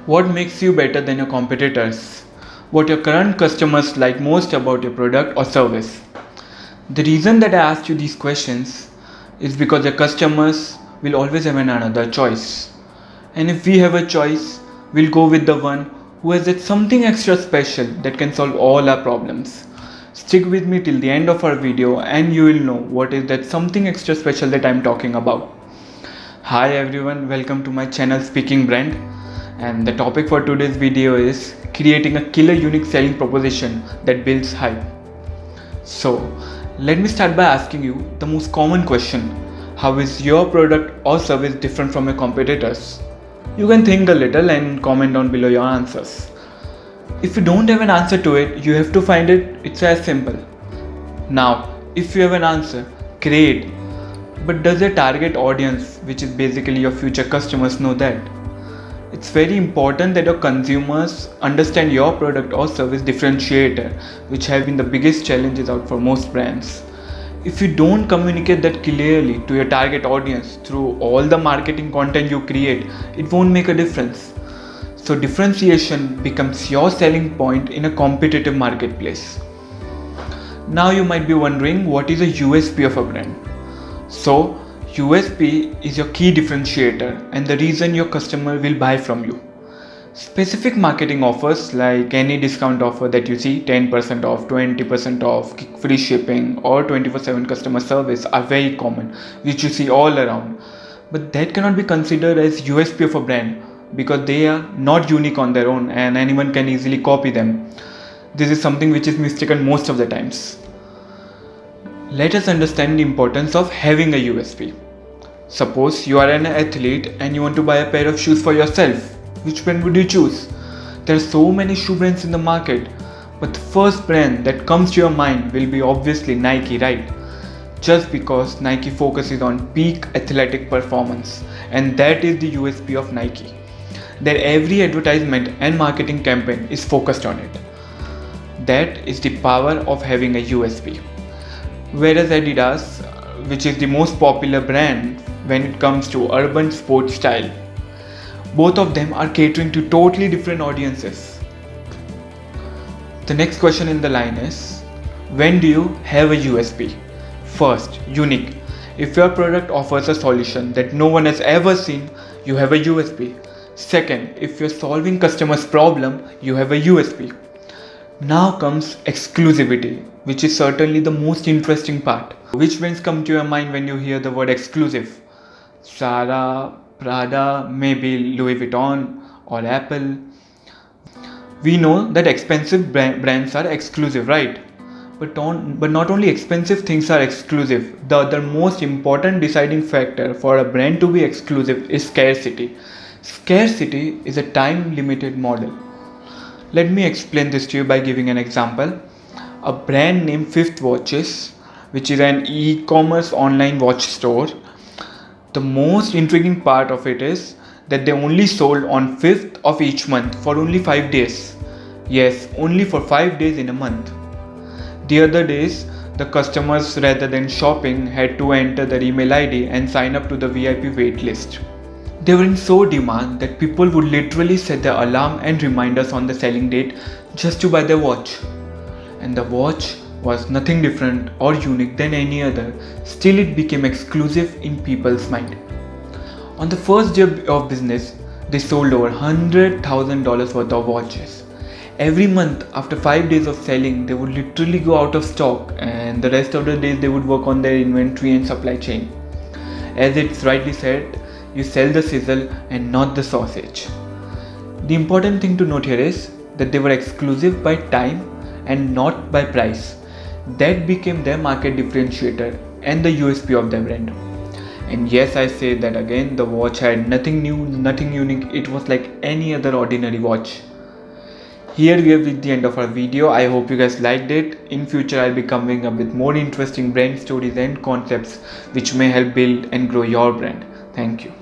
What makes you better than your competitors? What your current customers like most about your product or service? The reason that I asked you these questions is because your customers will always have another choice. And if we have a choice, we'll go with the one who has that something extra special that can solve all our problems. Stick with me till the end of our video and you will know what is that something extra special that I'm talking about. Hi everyone, welcome to my channel Speaking Brand, and the topic for today's video is creating a killer unique selling proposition that builds hype. So let me start by asking you the most common question: how is your product or service different from your competitors? You can think a little and comment down below your answers. If you don't have an answer to it, you have to find it. It's as simple. Now, if you have an answer, great. But does your target audience, which is basically your future customers, know that? It's very important that your consumers understand your product or service differentiator, which have been the biggest challenges out for most brands. If you don't communicate that clearly to your target audience through all the marketing content you create, it won't make a difference. So differentiation becomes your selling point in a competitive marketplace. Now you might be wondering, what is a USP of a brand? So USP is your key differentiator and the reason your customer will buy from you. Specific marketing offers like any discount offer that you see, 10% off, 20% off, free shipping or 24/7 customer service are very common, which you see all around. But that cannot be considered as USP of a brand because they are not unique on their own and anyone can easily copy them. This is something which is mistaken most of the times. Let us understand the importance of having a USP. Suppose you are an athlete and you want to buy a pair of shoes for yourself. Which brand would you choose? There are so many shoe brands in the market, but the first brand that comes to your mind will be obviously Nike, right? Just because Nike focuses on peak athletic performance, and that is the USP of Nike. Their every advertisement and marketing campaign is focused on it. That is the power of having a USP. Whereas Adidas, which is the most popular brand when it comes to urban sports style, both of them are catering to totally different audiences. The next question in the line is, when do you have a USP? First, unique. If your product offers a solution that no one has ever seen, you have a USP. Second, if you're solving customers' problem, you have a USP. Now comes exclusivity, which is certainly the most interesting part. Which brands come to your mind when you hear the word exclusive? Zara, Prada, maybe Louis Vuitton or Apple. We know that expensive brands are exclusive, right? But not only expensive things are exclusive, the other most important deciding factor for a brand to be exclusive is scarcity. Scarcity is a time-limited model. Let me explain this to you by giving an example. A brand named Fifth Watches, which is an e-commerce online watch store. The most intriguing part of it is that they only sold on 5th of each month for only 5 days. Yes, only for 5 days in a month. The other days, the customers rather than shopping had to enter their email ID and sign up to the VIP wait list. They were in so demand that people would literally set their alarm and reminders on the selling date just to buy their watch. And the watch was nothing different or unique than any other, still it became exclusive in people's mind. On the first day of business, they sold over $100,000 worth of watches. Every month after 5 days of selling, they would literally go out of stock and the rest of the days they would work on their inventory and supply chain. As it's rightly said, you sell the sizzle and not the sausage. The important thing to note here is that they were exclusive by time and not by price. That became their market differentiator and the USP of their brand. And yes, I say that again, the watch had nothing new, nothing unique. It was like any other ordinary watch. Here we have reached the end of our video. I hope you guys liked it. In future, I'll be coming up with more interesting brand stories and concepts which may help build and grow your brand. Thank you.